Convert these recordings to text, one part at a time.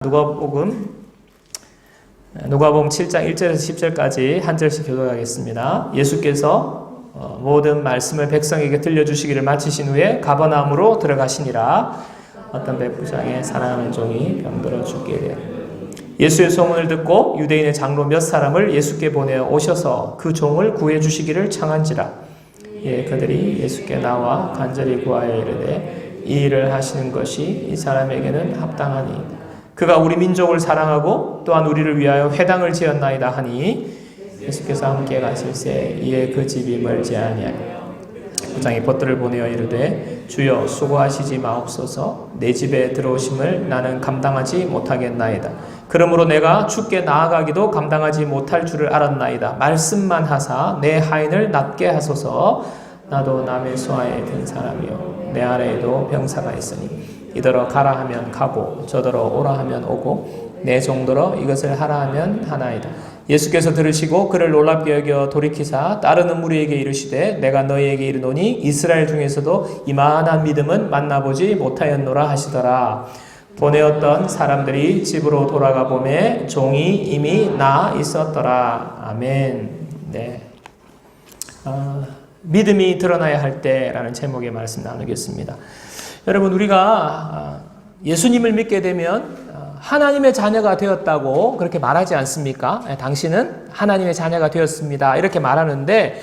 누가복음 7장 1절에서 10절까지 한 절씩 교독하겠습니다. 예수께서 모든 말씀을 백성에게 들려주시기를 마치신 후에 가버나움으로 들어가시니라. 어떤 백부장의 사랑하는 종이 병들어 죽게 되어 예수의 소문을 듣고 유대인의 장로 몇 사람을 예수께 보내어 오셔서 그 종을 구해 주시기를 청한지라. 예, 그들이 예수께 나와 간절히 구하여 이르되 이 일을 하시는 것이 이 사람에게는 합당하니 그가 우리 민족을 사랑하고 또한 우리를 위하여 회당을 지었나이다 하니 예수께서 함께 가실새 이에 그 집이 멀지 아니하니 부장이 벗들을 보내어 이르되 주여 수고하시지 마옵소서 내 집에 들어오심을 나는 감당하지 못하겠나이다. 그러므로 내가 주께 나아가기도 감당하지 못할 줄을 알았나이다. 말씀만 하사 내 하인을 낫게 하소서. 나도 남의 수하에 든 사람이요 내 아래에도 병사가 있으니 이더러 가라 하면 가고 저더러 오라 하면 오고 내 정도로 이것을 하라 하면 하나이다. 예수께서 들으시고 그를 놀랍게 여겨 돌이키사 따르는 무리에게 이르시되 내가 너희에게 이르노니 이스라엘 중에서도 이만한 믿음은 만나보지 못하였노라 하시더라. 보내었던 사람들이 집으로 돌아가 보매 종이 이미 나 있었더라. 아멘. 네. 믿음이 드러나야 할 때라는 제목의 말씀 나누겠습니다. 여러분, 우리가 예수님을 믿게 되면 하나님의 자녀가 되었다고 그렇게 말하지 않습니까? 당신은 하나님의 자녀가 되었습니다. 이렇게 말하는데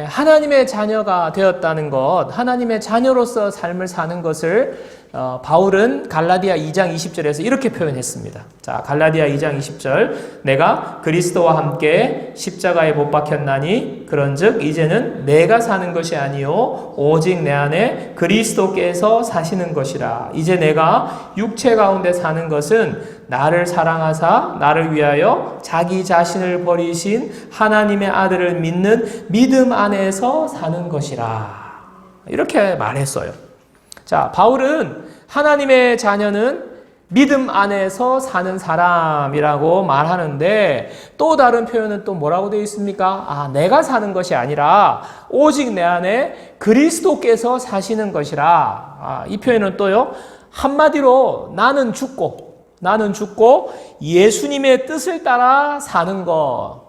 하나님의 자녀가 되었다는 것, 하나님의 자녀로서 삶을 사는 것을 바울은 갈라디아 2장 20절에서 이렇게 표현했습니다. 자, 갈라디아 2장 20절 내가 그리스도와 함께 십자가에 못 박혔나니 그런즉 이제는 내가 사는 것이 아니요 오직 내 안에 그리스도께서 사시는 것이라. 이제 내가 육체 가운데 사는 것은 나를 사랑하사 나를 위하여 자기 자신을 버리신 하나님의 아들을 믿는 믿음 안에서 사는 것이라. 이렇게 말했어요. 자, 바울은 하나님의 자녀는 믿음 안에서 사는 사람이라고 말하는데 또 다른 표현은 또 뭐라고 되어 있습니까? 내가 사는 것이 아니라 오직 내 안에 그리스도께서 사시는 것이라. 이 표현은 또요, 한마디로 나는 죽고 예수님의 뜻을 따라 사는 것,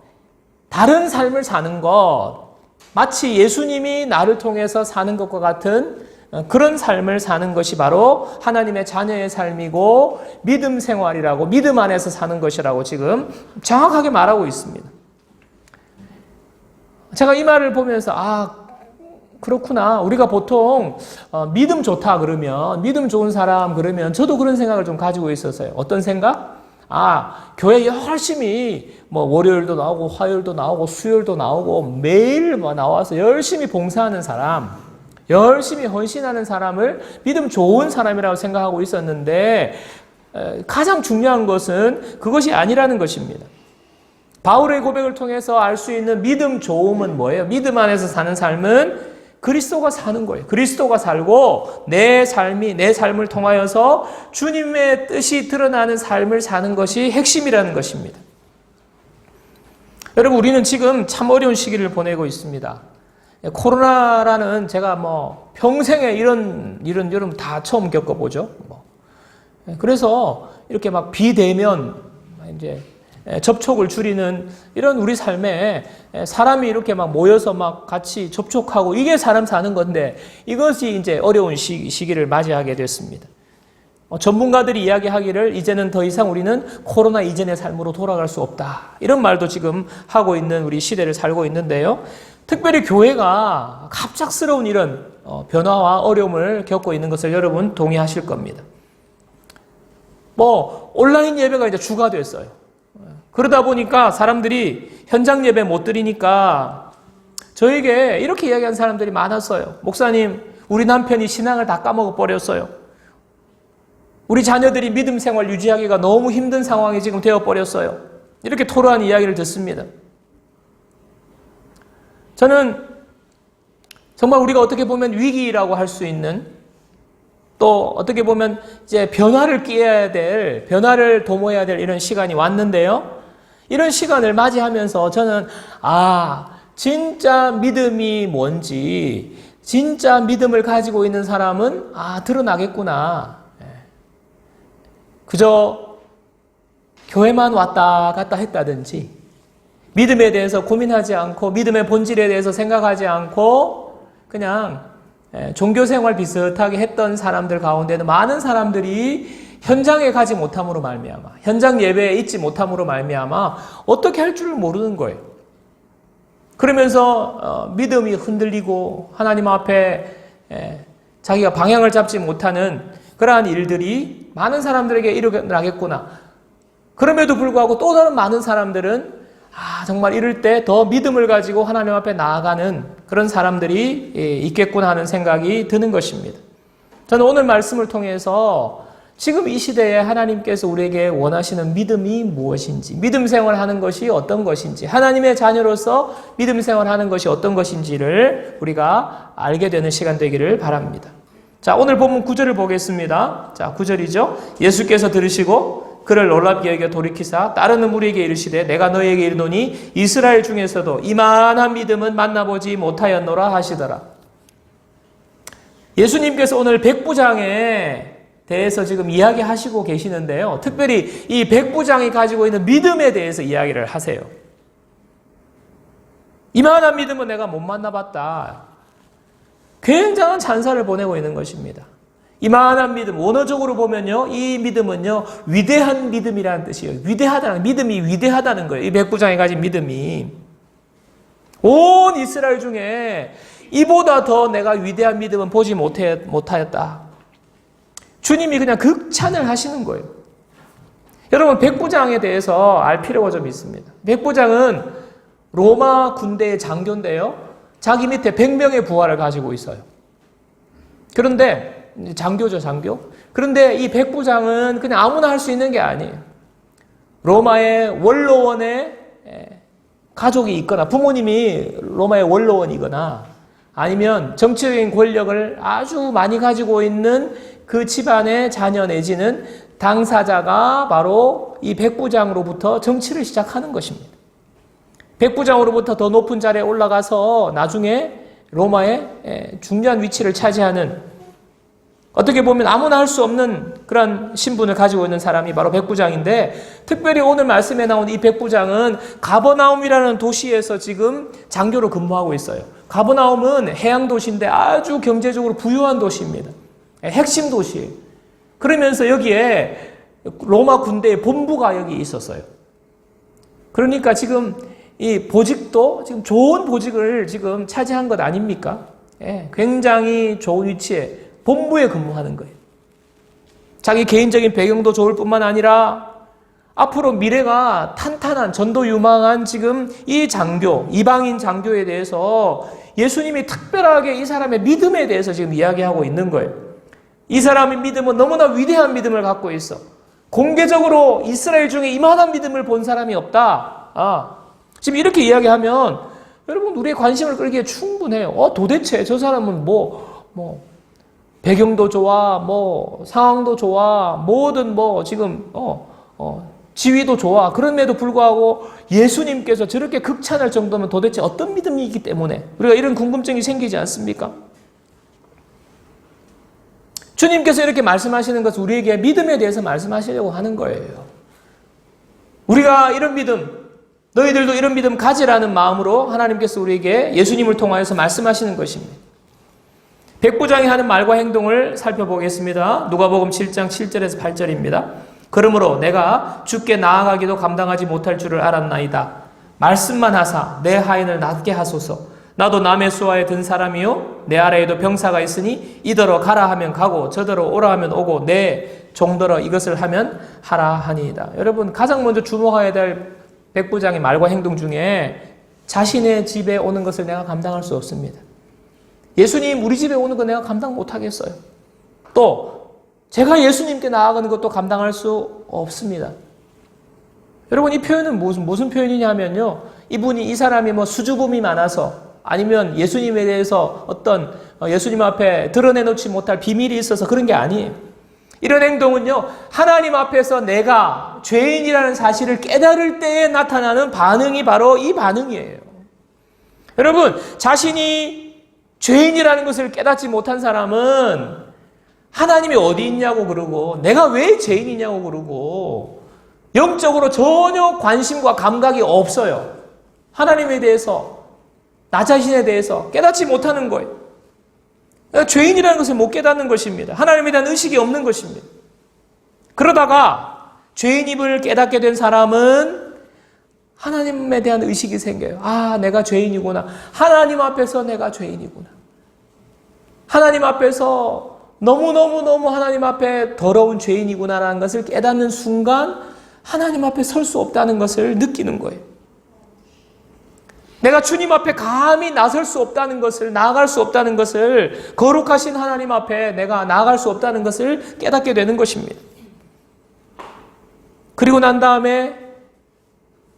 다른 삶을 사는 것, 마치 예수님이 나를 통해서 사는 것과 같은 그런 삶을 사는 것이 바로 하나님의 자녀의 삶이고 믿음 생활이라고, 믿음 안에서 사는 것이라고 지금 정확하게 말하고 있습니다. 제가 이 말을 보면서 그렇구나. 우리가 보통 믿음 좋다 그러면, 믿음 좋은 사람 그러면 저도 그런 생각을 좀 가지고 있었어요. 어떤 생각? 교회 열심히 월요일도 나오고 화요일도 나오고 수요일도 나오고 매일 나와서 열심히 봉사하는 사람, 열심히 헌신하는 사람을 믿음 좋은 사람이라고 생각하고 있었는데 가장 중요한 것은 그것이 아니라는 것입니다. 바울의 고백을 통해서 알 수 있는 믿음 좋음은 뭐예요? 믿음 안에서 사는 삶은 그리스도가 사는 거예요. 그리스도가 살고 내 삶을 통하여서 주님의 뜻이 드러나는 삶을 사는 것이 핵심이라는 것입니다. 여러분, 우리는 지금 참 어려운 시기를 보내고 있습니다. 코로나라는 제가 평생에 이런 여름 다 처음 겪어보죠. 그래서 이렇게 비대면 이제 접촉을 줄이는 이런 우리 삶에 사람이 이렇게 모여서 같이 접촉하고 이게 사람 사는 건데 이것이 이제 어려운 시기를 맞이하게 됐습니다. 전문가들이 이야기하기를 이제는 더 이상 우리는 코로나 이전의 삶으로 돌아갈 수 없다. 이런 말도 지금 하고 있는 우리 시대를 살고 있는데요. 특별히 교회가 갑작스러운 이런 변화와 어려움을 겪고 있는 것을 여러분 동의하실 겁니다. 온라인 예배가 이제 주가 됐어요. 그러다 보니까 사람들이 현장 예배 못 드리니까 저에게 이렇게 이야기한 사람들이 많았어요. 목사님, 우리 남편이 신앙을 다 까먹어 버렸어요. 우리 자녀들이 믿음 생활 유지하기가 너무 힘든 상황이 지금 되어버렸어요. 이렇게 토로한 이야기를 듣습니다. 저는 정말 우리가 어떻게 보면 위기라고 할 수 있는, 또 어떻게 보면 이제 변화를 도모해야 될 이런 시간이 왔는데요. 이런 시간을 맞이하면서 저는 진짜 믿음이 뭔지, 진짜 믿음을 가지고 있는 사람은 드러나겠구나. 그저 교회만 왔다 갔다 했다든지 믿음에 대해서 고민하지 않고 믿음의 본질에 대해서 생각하지 않고 그냥 종교생활 비슷하게 했던 사람들 가운데는 많은 사람들이 현장에 가지 못함으로 말미암아, 현장 예배에 있지 못함으로 말미암아 어떻게 할 줄을 모르는 거예요. 그러면서 믿음이 흔들리고 하나님 앞에 자기가 방향을 잡지 못하는 그러한 일들이 많은 사람들에게 일어나겠구나. 그럼에도 불구하고 또 다른 많은 사람들은 정말 이럴 때 더 믿음을 가지고 하나님 앞에 나아가는 그런 사람들이 있겠구나 하는 생각이 드는 것입니다. 저는 오늘 말씀을 통해서 지금 이 시대에 하나님께서 우리에게 원하시는 믿음이 무엇인지, 믿음 생활하는 것이 어떤 것인지, 하나님의 자녀로서 믿음 생활하는 것이 어떤 것인지를 우리가 알게 되는 시간 되기를 바랍니다. 자, 오늘 본문 9절을 보겠습니다. 자, 9절이죠. 예수께서 들으시고 그를 놀랍게 여겨 돌이키사 따르는 무리에게 이르시되 내가 너희에게 이르노니 이스라엘 중에서도 이만한 믿음은 만나보지 못하였노라 하시더라. 예수님께서 오늘 백부장에 대해서 지금 이야기하시고 계시는데요. 특별히 이 백부장이 가지고 있는 믿음에 대해서 이야기를 하세요. 이만한 믿음은 내가 못 만나봤다. 굉장한 찬사를 보내고 있는 것입니다. 이만한 믿음, 원어적으로 보면요, 이 믿음은요, 위대한 믿음이라는 뜻이에요. 위대하다는, 믿음이 위대하다는 거예요. 이 백부장이 가진 믿음이. 온 이스라엘 중에 이보다 더 내가 위대한 믿음은 보지 못하였다. 주님이 그냥 극찬을 하시는 거예요. 여러분, 백부장에 대해서 알 필요가 좀 있습니다. 백부장은 로마 군대의 장교인데요. 자기 밑에 100명의 부하를 가지고 있어요. 그런데 장교죠, 장교. 그런데 이 백부장은 그냥 아무나 할 수 있는 게 아니에요. 로마의 원로원의 가족이 있거나 부모님이 로마의 원로원이거나 아니면 정치적인 권력을 아주 많이 가지고 있는 그 집안의 자녀 내지는 당사자가 바로 이 백부장으로부터 정치를 시작하는 것입니다. 백부장으로부터 더 높은 자리에 올라가서 나중에 로마의 중요한 위치를 차지하는, 어떻게 보면 아무나 할 수 없는 그런 신분을 가지고 있는 사람이 바로 백부장인데, 특별히 오늘 말씀에 나온 이 백부장은 가버나움이라는 도시에서 지금 장교로 근무하고 있어요. 가버나움은 해양 도시인데 아주 경제적으로 부유한 도시입니다. 핵심 도시예요. 그러면서 여기에 로마 군대의 본부가 여기 있었어요. 그러니까 지금 이 보직도 지금 좋은 보직을 지금 차지한 것 아닙니까? 굉장히 좋은 위치에 본부에 근무하는 거예요. 자기 개인적인 배경도 좋을 뿐만 아니라 앞으로 미래가 탄탄한, 전도 유망한 지금 이 장교, 이방인 장교에 대해서 예수님이 특별하게 이 사람의 믿음에 대해서 지금 이야기하고 있는 거예요. 이 사람의 믿음은 너무나 위대한 믿음을 갖고 있어. 공개적으로 이스라엘 중에 이만한 믿음을 본 사람이 없다. 지금 이렇게 이야기하면 여러분, 우리의 관심을 끌기에 충분해요. 도대체 저 사람은 배경도 좋아, 상황도 좋아, 뭐든 지금 지위도 좋아. 그럼에도 불구하고 예수님께서 저렇게 극찬할 정도면 도대체 어떤 믿음이기 때문에 우리가 이런 궁금증이 생기지 않습니까? 주님께서 이렇게 말씀하시는 것은 우리에게 믿음에 대해서 말씀하시려고 하는 거예요. 우리가 이런 믿음, 너희들도 이런 믿음 가지라는 마음으로 하나님께서 우리에게 예수님을 통하여서 말씀하시는 것입니다. 백부장이 하는 말과 행동을 살펴보겠습니다. 누가복음 7장 7절에서 8절입니다. 그러므로 내가 주께 나아가기도 감당하지 못할 줄을 알았나이다. 말씀만 하사 내 하인을 낫게 하소서. 나도 남의 수하에 든 사람이요 내 아래에도 병사가 있으니 이더러 가라 하면 가고 저더러 오라 하면 오고 내 종더러 이것을 하면 하라 하니이다. 여러분, 가장 먼저 주목해야 될 백부장의 말과 행동 중에 자신의 집에 오는 것을 내가 감당할 수 없습니다. 예수님 우리 집에 오는 거 내가 감당 못하겠어요. 또 제가 예수님께 나아가는 것도 감당할 수 없습니다. 여러분, 이 표현은 무슨 표현이냐면요, 이 사람이 수줍음이 많아서 아니면 예수님에 대해서 어떤 예수님 앞에 드러내놓지 못할 비밀이 있어서 그런 게 아니에요. 이런 행동은요, 하나님 앞에서 내가 죄인이라는 사실을 깨달을 때에 나타나는 반응이 바로 이 반응이에요. 여러분, 자신이 죄인이라는 것을 깨닫지 못한 사람은 하나님이 어디 있냐고 그러고 내가 왜 죄인이냐고 그러고 영적으로 전혀 관심과 감각이 없어요. 하나님에 대해서, 나 자신에 대해서 깨닫지 못하는 거예요. 죄인이라는 것을 못 깨닫는 것입니다. 하나님에 대한 의식이 없는 것입니다. 그러다가 죄인임을 깨닫게 된 사람은 하나님에 대한 의식이 생겨요. 아, 내가 죄인이구나. 하나님 앞에서 내가 죄인이구나. 하나님 앞에서 너무너무너무 하나님 앞에 더러운 죄인이구나라는 것을 깨닫는 순간 하나님 앞에 설 수 없다는 것을 느끼는 거예요. 내가 주님 앞에 감히 나설 수 없다는 것을, 나아갈 수 없다는 것을, 거룩하신 하나님 앞에 내가 나아갈 수 없다는 것을 깨닫게 되는 것입니다. 그리고 난 다음에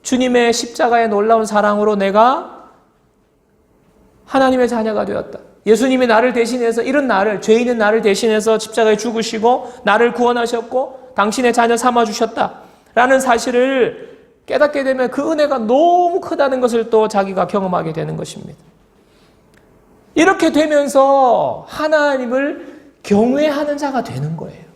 주님의 십자가의 놀라운 사랑으로 내가 하나님의 자녀가 되었다. 예수님이 나를 대신해서, 이런 나를, 죄인은 나를 대신해서 십자가에 죽으시고 나를 구원하셨고 당신의 자녀 삼아주셨다 라는 사실을 깨닫게 되면 그 은혜가 너무 크다는 것을 또 자기가 경험하게 되는 것입니다. 이렇게 되면서 하나님을 경외하는 자가 되는 거예요.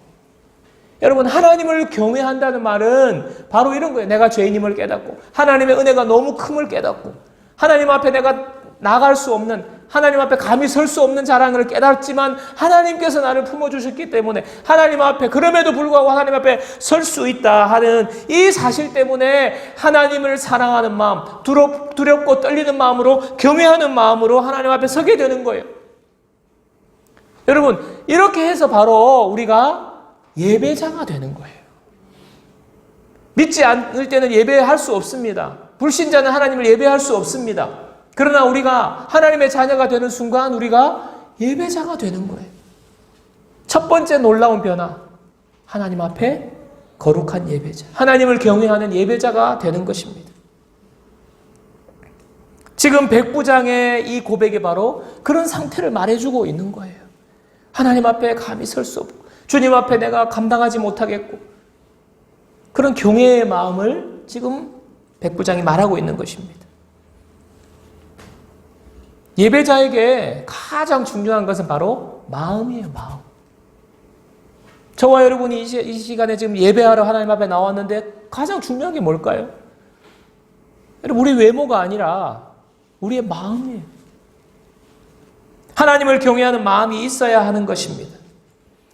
여러분, 하나님을 경외한다는 말은 바로 이런 거예요. 내가 죄인임을 깨닫고 하나님의 은혜가 너무 큼을 깨닫고 하나님 앞에 내가 나갈 수 없는, 하나님 앞에 감히 설 수 없는 자랑을 깨닫지만 하나님께서 나를 품어주셨기 때문에 하나님 앞에, 그럼에도 불구하고 하나님 앞에 설 수 있다 하는 이 사실 때문에 하나님을 사랑하는 마음, 두렵고 떨리는 마음으로, 경외하는 마음으로 하나님 앞에 서게 되는 거예요. 여러분, 이렇게 해서 바로 우리가 예배자가 되는 거예요. 믿지 않을 때는 예배할 수 없습니다. 불신자는 하나님을 예배할 수 없습니다. 그러나 우리가 하나님의 자녀가 되는 순간 우리가 예배자가 되는 거예요. 첫 번째 놀라운 변화, 하나님 앞에 거룩한 예배자, 하나님을 경외하는 예배자가 되는 것입니다. 지금 백부장의 이 고백이 바로 그런 상태를 말해주고 있는 거예요. 하나님 앞에 감히 설 수 없고 주님 앞에 내가 감당하지 못하겠고, 그런 경외의 마음을 지금 백부장이 말하고 있는 것입니다. 예배자에게 가장 중요한 것은 바로 마음이에요, 마음. 저와 여러분이 이 시간에 지금 예배하러 하나님 앞에 나왔는데 가장 중요한 게 뭘까요? 여러분, 우리 외모가 아니라 우리의 마음이에요. 하나님을 경외하는 마음이 있어야 하는 것입니다.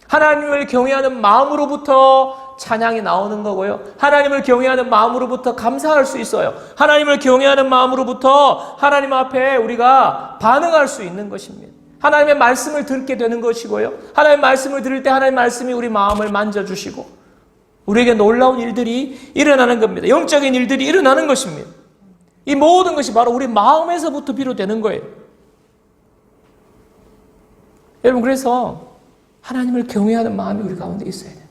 하나님을 경외하는 마음으로부터 찬양이 나오는 거고요. 하나님을 경외하는 마음으로부터 감사할 수 있어요. 하나님을 경외하는 마음으로부터 하나님 앞에 우리가 반응할 수 있는 것입니다. 하나님의 말씀을 듣게 되는 것이고요. 하나님의 말씀을 들을 때 하나님의 말씀이 우리 마음을 만져주시고 우리에게 놀라운 일들이 일어나는 겁니다. 영적인 일들이 일어나는 것입니다. 이 모든 것이 바로 우리 마음에서부터 비롯되는 거예요. 여러분, 그래서 하나님을 경외하는 마음이 우리 가운데 있어야 돼요.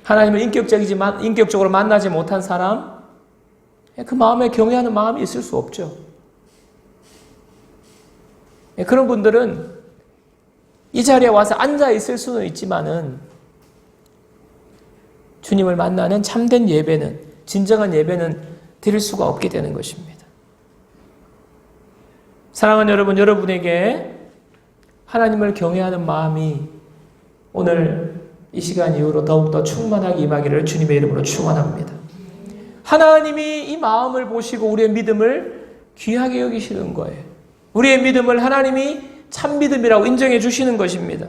하나님을 인격적으로 만나지 못한 사람, 그 마음에 경외하는 마음이 있을 수 없죠. 그런 분들은 이 자리에 와서 앉아 있을 수는 있지만은 주님을 만나는 참된 예배는, 진정한 예배는 드릴 수가 없게 되는 것입니다. 사랑하는 여러분, 여러분에게 하나님을 경외하는 마음이 오늘 이 시간 이후로 더욱더 충만하게 임하기를 주님의 이름으로 축원합니다. 하나님이 이 마음을 보시고 우리의 믿음을 귀하게 여기시는 거예요. 우리의 믿음을 하나님이 참 믿음이라고 인정해 주시는 것입니다.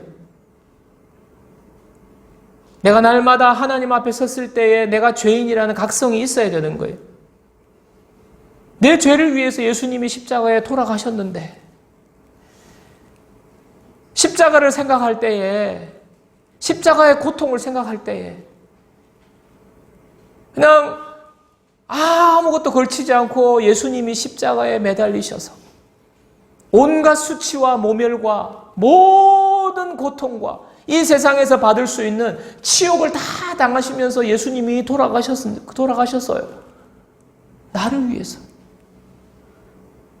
내가 날마다 하나님 앞에 섰을 때에 내가 죄인이라는 각성이 있어야 되는 거예요. 내 죄를 위해서 예수님이 십자가에 돌아가셨는데, 십자가를 생각할 때에, 십자가의 고통을 생각할 때에 그냥 아무것도 걸치지 않고 예수님이 십자가에 매달리셔서 온갖 수치와 모멸과 모든 고통과 이 세상에서 받을 수 있는 치욕을 다 당하시면서 예수님이 돌아가셨어요. 나를 위해서.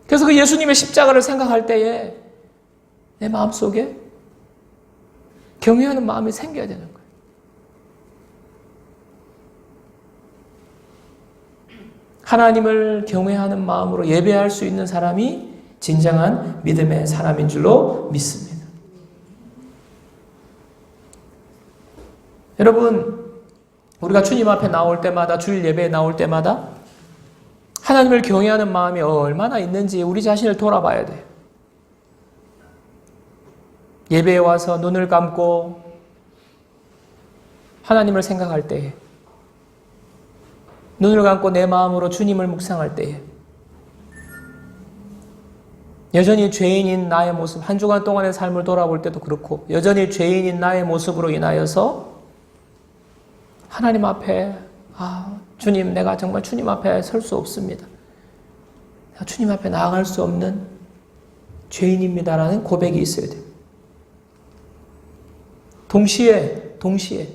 그래서 그 예수님의 십자가를 생각할 때에 내 마음속에 경외하는 마음이 생겨야 되는 거예요. 하나님을 경외하는 마음으로 예배할 수 있는 사람이 진정한 믿음의 사람인 줄로 믿습니다. 여러분, 우리가 주님 앞에 나올 때마다, 주일 예배에 나올 때마다 하나님을 경외하는 마음이 얼마나 있는지 우리 자신을 돌아봐야 돼요. 예배에 와서 눈을 감고 하나님을 생각할 때에, 눈을 감고 내 마음으로 주님을 묵상할 때에 여전히 죄인인 나의 모습, 한 주간 동안의 삶을 돌아볼 때도 그렇고 여전히 죄인인 나의 모습으로 인하여서 하나님 앞에 주님, 내가 정말 주님 앞에 설 수 없습니다. 내가 주님 앞에 나아갈 수 없는 죄인입니다라는 고백이 있어야 돼요. 동시에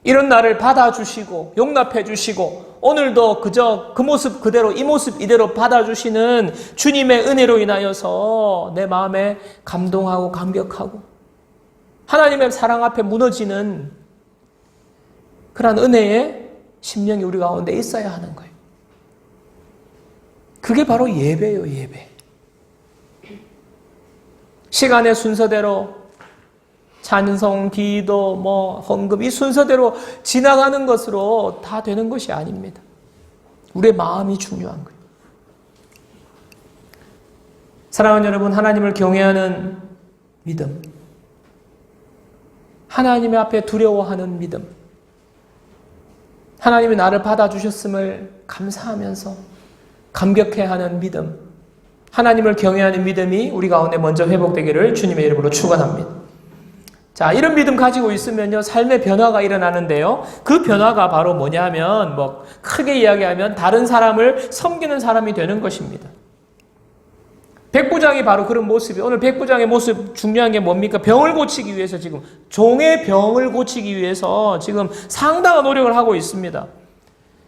이런 나를 받아주시고 용납해 주시고 오늘도 그저 그 모습 그대로, 이 모습 이대로 받아주시는 주님의 은혜로 인하여서 내 마음에 감동하고 감격하고 하나님의 사랑 앞에 무너지는 그러한 은혜의 심령이 우리 가운데 있어야 하는 거예요. 그게 바로 예배예요, 예배. 시간의 순서대로 찬송, 기도, 헌금, 이 순서대로 지나가는 것으로 다 되는 것이 아닙니다. 우리의 마음이 중요한 거예요. 사랑하는 여러분, 하나님을 경외하는 믿음, 하나님의 앞에 두려워하는 믿음, 하나님이 나를 받아주셨음을 감사하면서 감격해하는 믿음, 하나님을 경외하는 믿음이 우리 가운데 먼저 회복되기를 주님의 이름으로 축원합니다. 자, 이런 믿음 가지고 있으면요, 삶의 변화가 일어나는데요. 그 변화가 바로 뭐냐면, 크게 이야기하면 다른 사람을 섬기는 사람이 되는 것입니다. 백부장이 바로 그런 모습이, 오늘 백부장의 모습 중요한 게 뭡니까? 병을 고치기 위해서 지금, 종의 병을 고치기 위해서 지금 상당한 노력을 하고 있습니다.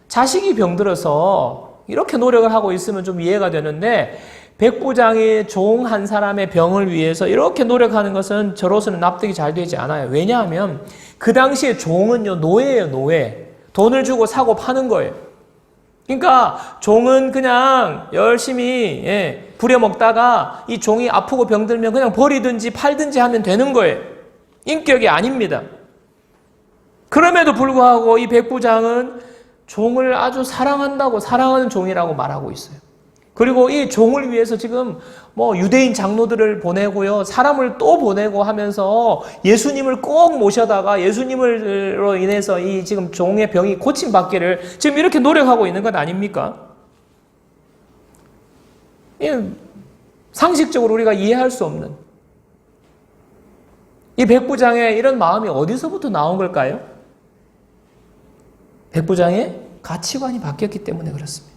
자식이 병들어서 이렇게 노력을 하고 있으면 좀 이해가 되는데, 백부장이 종 한 사람의 병을 위해서 이렇게 노력하는 것은 저로서는 납득이 잘 되지 않아요. 왜냐하면 그 당시에 종은요, 노예예요, 노예. 돈을 주고 사고 파는 거예요. 그러니까 종은 그냥 열심히 부려먹다가 이 종이 아프고 병들면 그냥 버리든지 팔든지 하면 되는 거예요. 인격이 아닙니다. 그럼에도 불구하고 이 백부장은 종을 아주 사랑한다고, 사랑하는 종이라고 말하고 있어요. 그리고 이 종을 위해서 지금 유대인 장로들을 보내고요, 사람을 또 보내고 하면서 예수님을 꼭 모셔다가 예수님으로 인해서 이 지금 종의 병이 고침받기를 지금 이렇게 노력하고 있는 것 아닙니까? 상식적으로 우리가 이해할 수 없는 이 백부장의 이런 마음이 어디서부터 나온 걸까요? 백부장의 가치관이 바뀌었기 때문에 그렇습니다.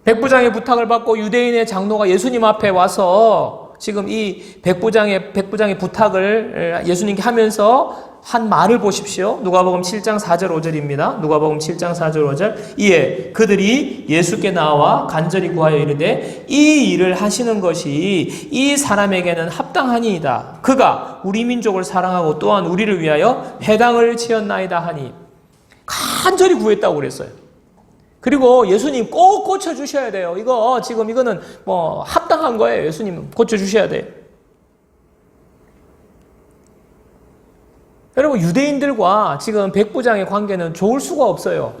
백부장의 부탁을 받고 유대인의 장로가 예수님 앞에 와서 지금 이 백부장의 부탁을 예수님께 하면서 한 말을 보십시오. 누가복음 7장 4절 5절입니다. 누가복음 7장 4절 5절. 이에 그들이 예수께 나와 간절히 구하여 이르되 이 일을 하시는 것이 이 사람에게는 합당하니이다. 그가 우리 민족을 사랑하고 또한 우리를 위하여 회당을 지었나이다 하니, 간절히 구했다고 그랬어요. 그리고 예수님 꼭 고쳐주셔야 돼요. 이거는 합당한 거예요. 예수님 고쳐주셔야 돼요. 여러분, 유대인들과 지금 백부장의 관계는 좋을 수가 없어요.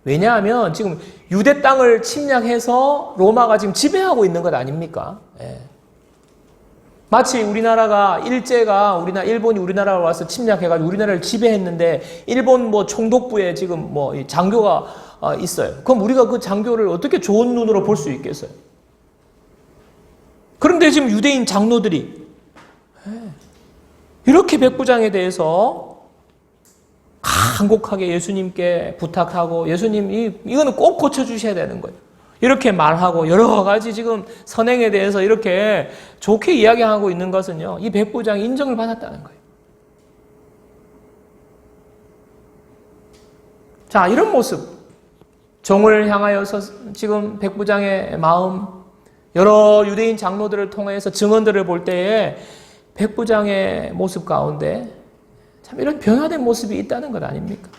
왜냐하면 지금 유대 땅을 침략해서 로마가 지금 지배하고 있는 것 아닙니까? 마치 우리나라가 일본이 우리나라로 와서 침략해가지고 우리나라를 지배했는데 일본 총독부에 지금 장교가 있어요. 그럼 우리가 그 장교를 어떻게 좋은 눈으로 볼 수 있겠어요? 그런데 지금 유대인 장로들이 이렇게 백부장에 대해서 간곡하게 예수님께 부탁하고 예수님 이거는 꼭 고쳐주셔야 되는 거예요. 이렇게 말하고 여러 가지 지금 선행에 대해서 이렇게 좋게 이야기하고 있는 것은요, 이 백부장이 인정을 받았다는 거예요. 자, 이런 모습, 종을 향하여서 지금 백부장의 마음, 여러 유대인 장로들을 통해서 증언들을 볼 때에 백부장의 모습 가운데 참 이런 변화된 모습이 있다는 것 아닙니까?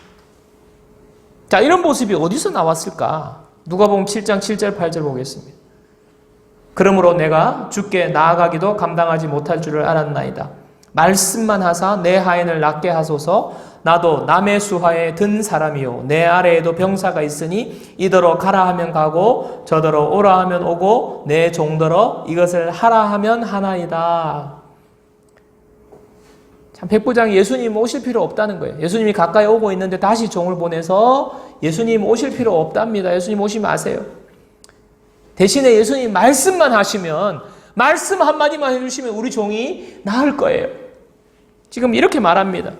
자, 이런 모습이 어디서 나왔을까? 누가복음 7장 7절 8절 보겠습니다. 그러므로 내가 주께 나아가기도 감당하지 못할 줄을 알았나이다. 말씀만 하사 내 하인을 낫게 하소서. 나도 남의 수하에 든 사람이요 내 아래에도 병사가 있으니 이더러 가라 하면 가고 저더러 오라 하면 오고 내 종더러 이것을 하라 하면 하나이다. 참 백부장이 예수님 오실 필요 없다는 거예요. 예수님이 가까이 오고 있는데 다시 종을 보내서 예수님 오실 필요 없답니다. 예수님 오지 마세요. 대신에 예수님 말씀만 하시면, 말씀 한마디만 해주시면 우리 종이 나을 거예요. 지금 이렇게 말합니다.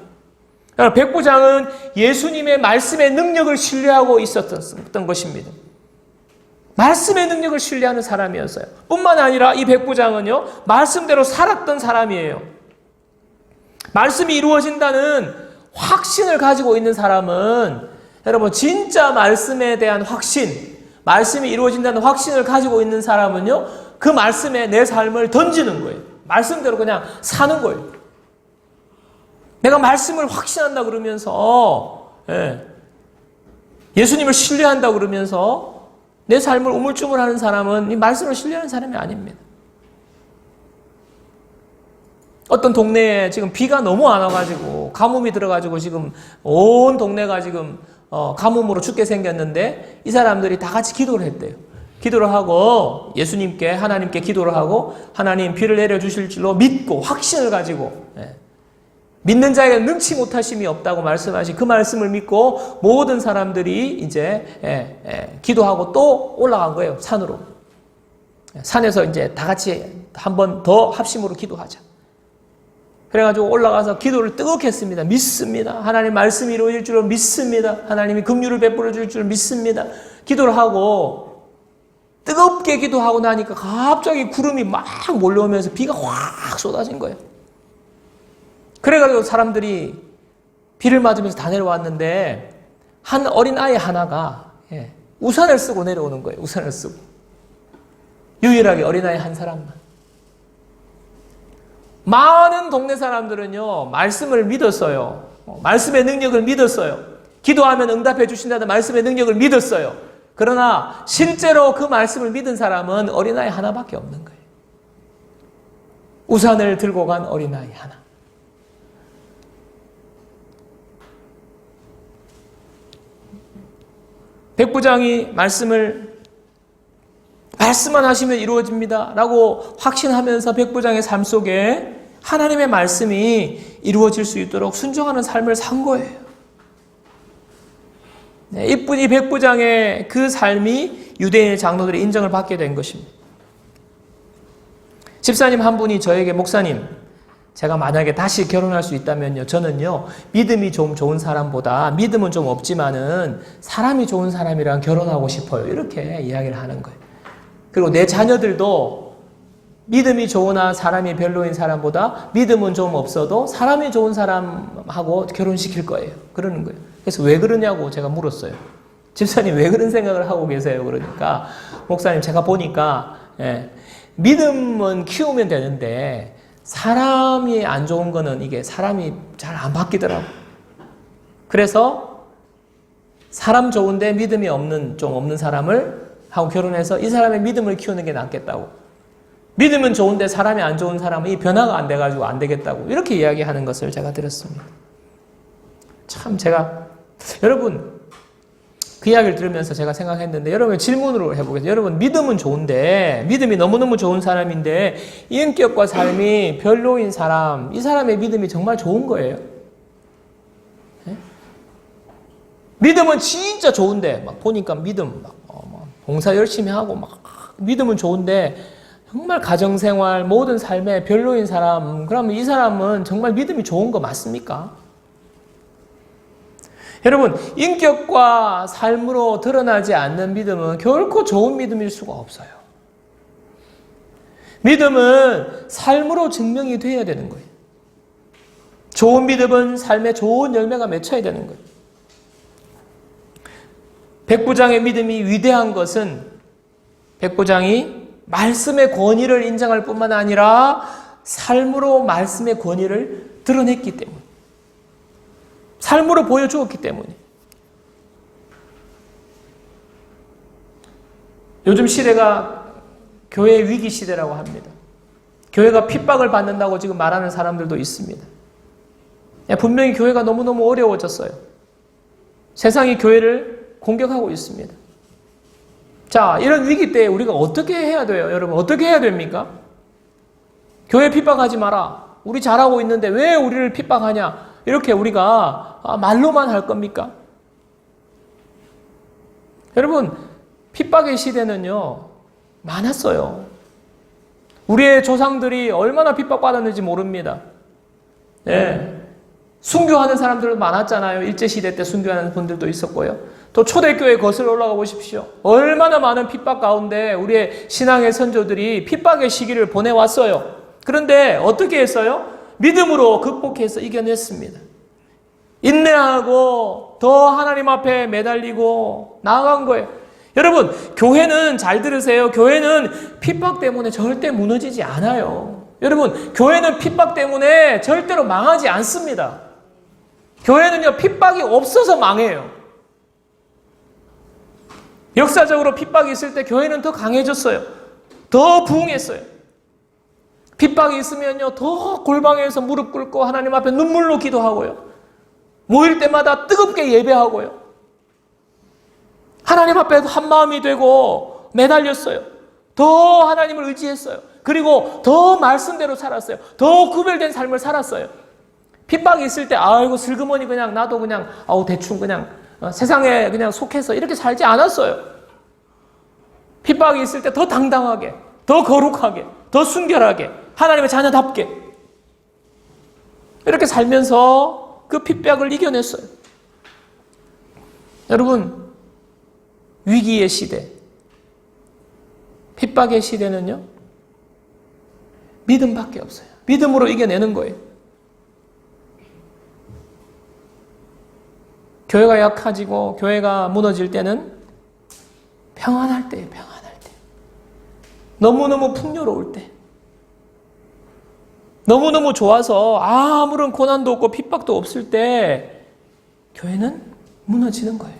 백부장은 예수님의 말씀의 능력을 신뢰하고 있었던 것입니다. 말씀의 능력을 신뢰하는 사람이었어요. 뿐만 아니라 이 백부장은요, 말씀대로 살았던 사람이에요. 말씀이 이루어진다는 확신을 가지고 있는 사람은, 여러분, 진짜 말씀에 대한 확신, 말씀이 이루어진다는 확신을 가지고 있는 사람은요, 그 말씀에 내 삶을 던지는 거예요. 말씀대로 그냥 사는 거예요. 내가 말씀을 확신한다 그러면서, 예수님을 신뢰한다 그러면서 내 삶을 우물쭈물하는 사람은 이 말씀을 신뢰하는 사람이 아닙니다. 어떤 동네에 지금 비가 너무 안 와가지고 가뭄이 들어가지고 지금 온 동네가 지금 가뭄으로 죽게 생겼는데 이 사람들이 다 같이 기도를 했대요. 기도를 하고 예수님께, 하나님께 기도를 하고 하나님 비를 내려주실 줄로 믿고 확신을 가지고, 믿는 자에게 능치 못하심이 없다고 말씀하신 그 말씀을 믿고 모든 사람들이 이제 기도하고 또 올라간 거예요. 산으로. 산에서 이제 다 같이 한 번 더 합심으로 기도하자. 그래가지고 올라가서 기도를 뜨겁게 했습니다. 믿습니다. 하나님 말씀이 이루어질 줄로 믿습니다. 하나님이 긍휼을 베풀어 줄 줄 믿습니다. 기도를 하고 뜨겁게 기도하고 나니까 갑자기 구름이 막 몰려오면서 비가 확 쏟아진 거예요. 그래가지고 사람들이 비를 맞으면서 다 내려왔는데 한 어린아이 하나가 우산을 쓰고 내려오는 거예요. 우산을 쓰고. 유일하게 어린아이 한 사람만. 많은 동네 사람들은요, 말씀을 믿었어요. 말씀의 능력을 믿었어요. 기도하면 응답해 주신다는 말씀의 능력을 믿었어요. 그러나 실제로 그 말씀을 믿은 사람은 어린아이 하나밖에 없는 거예요. 우산을 들고 간 어린아이 하나. 백부장이 말씀만 하시면 이루어집니다 라고 확신하면서 백부장의 삶 속에 하나님의 말씀이 이루어질 수 있도록 순종하는 삶을 산 거예요. 이 백부장의 그 삶이 유대인 장로들의 인정을 받게 된 것입니다. 집사님 한 분이 저에게, 목사님, 제가 만약에 다시 결혼할 수 있다면요, 저는요, 믿음이 좀 좋은 사람보다, 믿음은 좀 없지만은 사람이 좋은 사람이랑 결혼하고 싶어요. 이렇게 이야기를 하는 거예요. 그리고 내 자녀들도 믿음이 좋으나 사람이 별로인 사람보다 믿음은 좀 없어도 사람이 좋은 사람하고 결혼시킬 거예요. 그러는 거예요. 그래서 왜 그러냐고 제가 물었어요. 집사님 왜 그런 생각을 하고 계세요? 그러니까, 목사님 제가 보니까 믿음은 키우면 되는데 사람이 안 좋은 거는 이게 사람이 잘 안 바뀌더라고. 그래서 사람 좋은데 믿음이 좀 없는 사람을 하고 결혼해서 이 사람의 믿음을 키우는 게 낫겠다고. 믿음은 좋은데 사람이 안 좋은 사람은 이 변화가 안 돼가지고 안 되겠다고. 이렇게 이야기하는 것을 제가 들었습니다. 참 여러분, 그 이야기를 들으면서 제가 생각했는데, 여러분 질문으로 해보겠습니다. 여러분, 믿음은 좋은데, 믿음이 너무너무 좋은 사람인데 인격과 삶이 별로인 사람, 이 사람의 믿음이 정말 좋은 거예요? 네? 믿음은 진짜 좋은데, 막 보니까 믿음, 봉사 열심히 하고, 믿음은 좋은데, 정말 가정생활, 모든 삶에 별로인 사람, 그러면 이 사람은 정말 믿음이 좋은 거 맞습니까? 여러분, 인격과 삶으로 드러나지 않는 믿음은 결코 좋은 믿음일 수가 없어요. 믿음은 삶으로 증명이 되어야 되는 거예요. 좋은 믿음은 삶에 좋은 열매가 맺혀야 되는 거예요. 백부장의 믿음이 위대한 것은 백부장이 말씀의 권위를 인정할 뿐만 아니라 삶으로 말씀의 권위를 드러냈기 때문에, 삶으로 보여주었기 때문에. 요즘 시대가 교회의 위기 시대라고 합니다. 교회가 핍박을 받는다고 지금 말하는 사람들도 있습니다. 분명히 교회가 너무너무 어려워졌어요. 세상이 교회를 공격하고 있습니다. 자, 이런 위기 때에 우리가 어떻게 해야 돼요? 여러분, 어떻게 해야 됩니까? 교회 핍박하지 마라. 우리 잘하고 있는데 왜 우리를 핍박하냐? 이렇게 우리가 말로만 할 겁니까? 여러분, 핍박의 시대는요, 많았어요. 우리의 조상들이 얼마나 핍박받았는지 모릅니다. 네. 순교하는 사람들도 많았잖아요. 일제시대 때 순교하는 분들도 있었고요. 또 초대교회 거슬러 올라가 보십시오. 얼마나 많은 핍박 가운데 우리의 신앙의 선조들이 핍박의 시기를 보내왔어요. 그런데 어떻게 했어요? 믿음으로 극복해서 이겨냈습니다. 인내하고 더 하나님 앞에 매달리고 나아간 거예요. 여러분, 교회는 잘 들으세요. 교회는 핍박 때문에 절대 무너지지 않아요. 여러분, 교회는 핍박 때문에 절대로 망하지 않습니다. 교회는요, 핍박이 없어서 망해요. 역사적으로 핍박이 있을 때 교회는 더 강해졌어요. 더 부흥했어요. 핍박이 있으면요, 더 골방에서 무릎 꿇고 하나님 앞에 눈물로 기도하고요. 모일 때마다 뜨겁게 예배하고요. 하나님 앞에 한마음이 되고 매달렸어요. 더 하나님을 의지했어요. 그리고 더 말씀대로 살았어요. 더 구별된 삶을 살았어요. 핍박이 있을 때 아이고 슬그머니 그냥 나도 그냥 대충 그냥 세상에 그냥 속해서 이렇게 살지 않았어요. 핍박이 있을 때 더 당당하게, 더 거룩하게, 더 순결하게, 하나님의 자녀답게 이렇게 살면서 그 핍박을 이겨냈어요. 여러분, 위기의 시대, 핍박의 시대는요, 믿음밖에 없어요. 믿음으로 이겨내는 거예요. 교회가 약해지고 교회가 무너질 때는 평안할 때예요. 평안할 때. 너무너무 풍요로울 때. 너무너무 좋아서 아무런 고난도 없고 핍박도 없을 때 교회는 무너지는 거예요.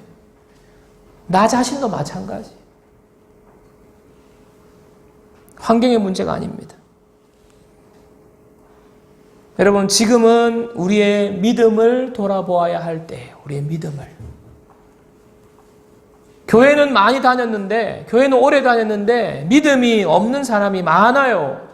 나 자신도 마찬가지. 환경의 문제가 아닙니다. 여러분, 지금은 우리의 믿음을 돌아보아야 할 때예요. 우리의 믿음을. 교회는 많이 다녔는데, 교회는 오래 다녔는데 믿음이 없는 사람이 많아요.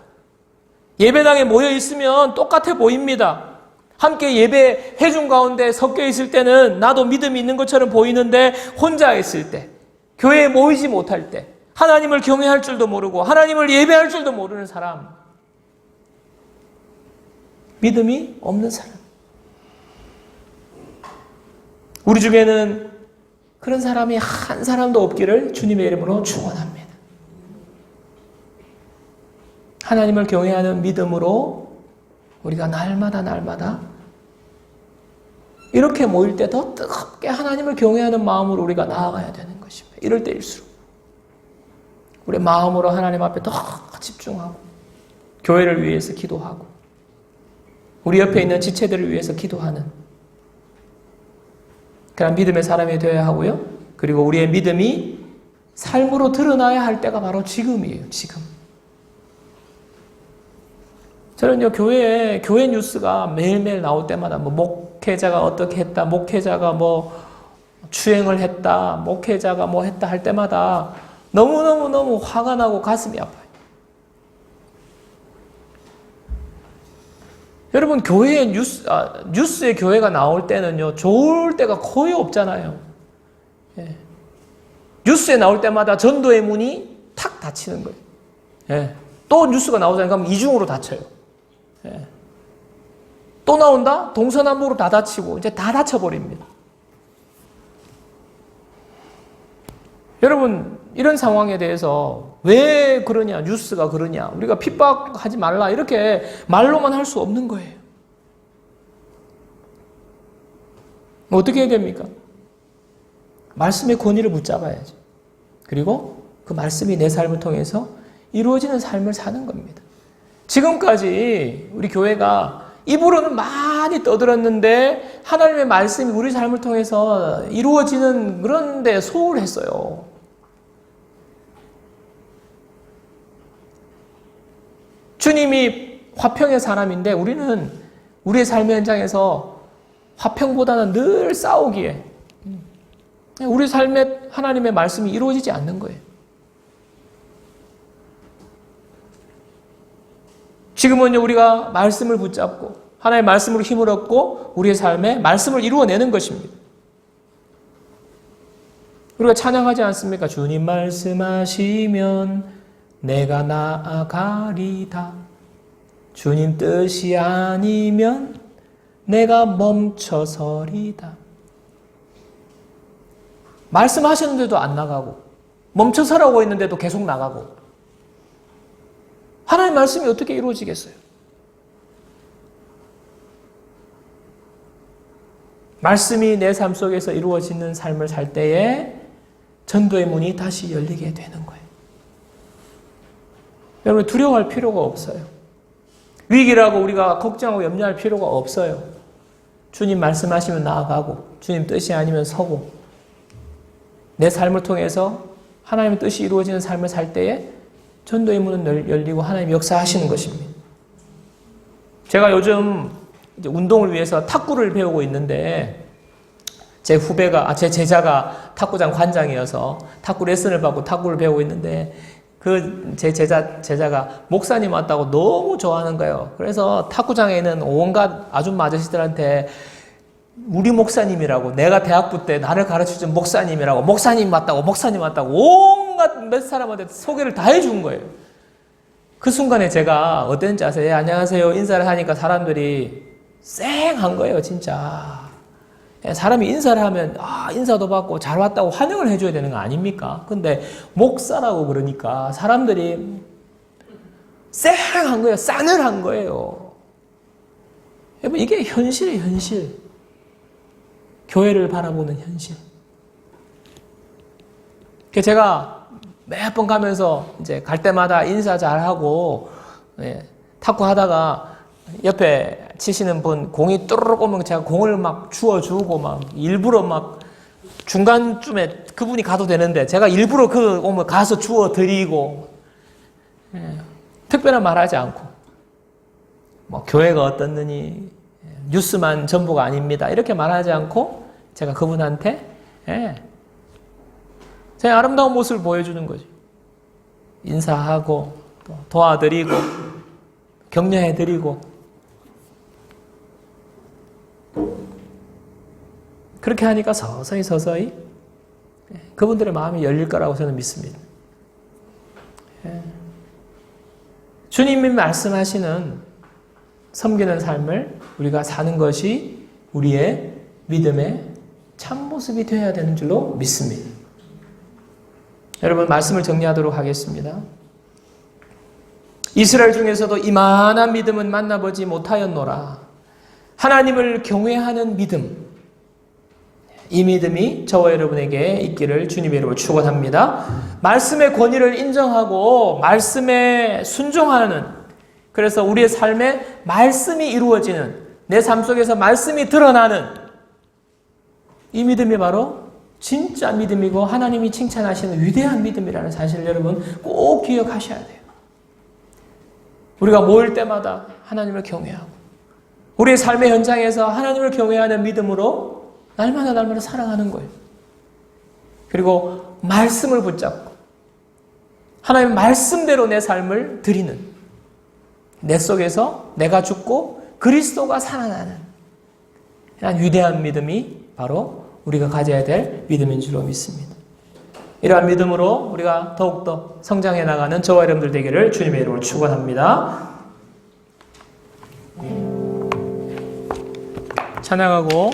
예배당에 모여 있으면 똑같아 보입니다. 함께 예배해 준 가운데 섞여 있을 때는 나도 믿음이 있는 것처럼 보이는데 혼자 있을 때, 교회에 모이지 못할 때, 하나님을 경외할 줄도 모르고 하나님을 예배할 줄도 모르는 사람, 믿음이 없는 사람. 우리 중에는 그런 사람이 한 사람도 없기를 주님의 이름으로 축원합니다. 하나님을 경외하는 믿음으로 우리가 날마다 이렇게 모일 때 더 뜨겁게 하나님을 경외하는 마음으로 우리가 나아가야 되는 것입니다. 이럴 때일수록 우리 마음으로 하나님 앞에 더 집중하고 교회를 위해서 기도하고 우리 옆에 있는 지체들을 위해서 기도하는 그런 믿음의 사람이 되어야 하고요. 그리고 우리의 믿음이 삶으로 드러나야 할 때가 바로 지금이에요. 지금. 저는요, 교회 뉴스가 매일매일 나올 때마다 뭐 목회자가 어떻게 했다, 목회자가 뭐 추행을 했다, 목회자가 뭐 했다 할 때마다 너무 화가 나고 가슴이 아파요. 여러분, 교회의 뉴스에 교회가 나올 때는요, 좋을 때가 거의 없잖아요. 예. 뉴스에 나올 때마다 전도의 문이 탁 닫히는 거예요. 예. 또 뉴스가 나오잖아요. 그럼 이중으로 닫혀요. 예. 또 나온다? 동서남북으로 다 닫히고, 이제 다 닫혀버립니다. 여러분, 이런 상황에 대해서 왜 그러냐, 뉴스가 그러냐, 우리가 핍박하지 말라, 이렇게 말로만 할 수 없는 거예요. 어떻게 해야 됩니까? 말씀의 권위를 붙잡아야죠. 그리고 그 말씀이 내 삶을 통해서 이루어지는 삶을 사는 겁니다. 지금까지 우리 교회가 입으로는 많이 떠들었는데 하나님의 말씀이 우리 삶을 통해서 이루어지는 그런 데 소홀했어요. 주님이 화평의 사람인데 우리는 우리의 삶의 현장에서 화평보다는 늘 싸우기에 우리 삶에 하나님의 말씀이 이루어지지 않는 거예요. 지금은요, 우리가 말씀을 붙잡고 하나님의 말씀으로 힘을 얻고 우리의 삶에 말씀을 이루어내는 것입니다. 우리가 찬양하지 않습니까? 주님 말씀하시면 내가 나아가리다. 주님 뜻이 아니면 내가 멈춰서리다. 말씀하셨는데도 안 나가고 멈춰서라고 했는데도 계속 나가고 하나님의 말씀이 어떻게 이루어지겠어요? 말씀이 내 삶 속에서 이루어지는 삶을 살 때에 전도의 문이 다시 열리게 되는 거예요. 여러분 두려워할 필요가 없어요. 위기라고 우리가 걱정하고 염려할 필요가 없어요. 주님 말씀하시면 나아가고 주님 뜻이 아니면 서고 내 삶을 통해서 하나님의 뜻이 이루어지는 삶을 살 때에 전도의 문은 열리고 하나님 역사하시는 것입니다. 제가 요즘 이제 운동을 위해서 탁구를 배우고 있는데 제 제자가 탁구장 관장이어서 탁구 레슨을 받고 탁구를 배우고 있는데 제 제자가 목사님 왔다고 너무 좋아하는 거예요. 그래서 탁구장에 있는 온갖 아줌마 아저씨들한테 우리 목사님이라고, 내가 대학부 때 나를 가르쳐준 목사님이라고, 목사님 왔다고 온갖 몇 사람한테 소개를 다 해준 거예요. 그 순간에 제가 어땠는지 아세요? 안녕하세요 인사를 하니까 사람들이 쌩한 거예요. 진짜 사람이 인사를 하면 인사도 받고 잘 왔다고 환영을 해줘야 되는 거 아닙니까? 근데 목사라고 그러니까 사람들이 쌩한 거예요. 싸늘한 거예요. 여러분 이게 현실이에요. 현실. 교회를 바라보는 현실. 제가 매번 가면서 이제 갈 때마다 인사 잘하고 탁구 하다가 옆에 치시는 분 공이 뚜루룩 오면 제가 공을 막 주워주고 막 일부러 막 중간쯤에 그분이 가도 되는데 제가 일부러 그 오면 가서 주워드리고 특별한 말 하지 않고 뭐 교회가 어떻느니 뉴스만 전부가 아닙니다 이렇게 말하지 않고 제가 그분한테 제 아름다운 모습을 보여주는 거죠. 인사하고 또 도와드리고 격려해드리고 그렇게 하니까 서서히 그분들의 마음이 열릴 거라고 저는 믿습니다. 주님이 말씀하시는 섬기는 삶을 우리가 사는 것이 우리의 믿음의 참모습이 되어야 되는 줄로 믿습니다. 여러분 말씀을 정리하도록 하겠습니다. 이스라엘 중에서도 이만한 믿음은 만나보지 못하였노라. 하나님을 경외하는 믿음, 이 믿음이 저와 여러분에게 있기를 주님의 이름으로 축원합니다. 말씀의 권위를 인정하고 말씀에 순종하는, 그래서 우리의 삶에 말씀이 이루어지는, 내 삶 속에서 말씀이 드러나는 이 믿음이 바로 진짜 믿음이고 하나님이 칭찬하시는 위대한 믿음이라는 사실을 여러분 꼭 기억하셔야 돼요. 우리가 모일 때마다 하나님을 경외하고 우리의 삶의 현장에서 하나님을 경외하는 믿음으로 날마다 살아가는 거예요. 그리고 말씀을 붙잡고 하나님의 말씀대로 내 삶을 드리는, 내 속에서 내가 죽고 그리스도가 살아나는 이런 위대한 믿음이 바로 우리가 가져야 될 믿음인 줄로 믿습니다. 이러한 믿음으로 우리가 더욱더 성장해 나가는 저와 여러분들 되기를 주님의 이름으로 축원합니다. 찬양하고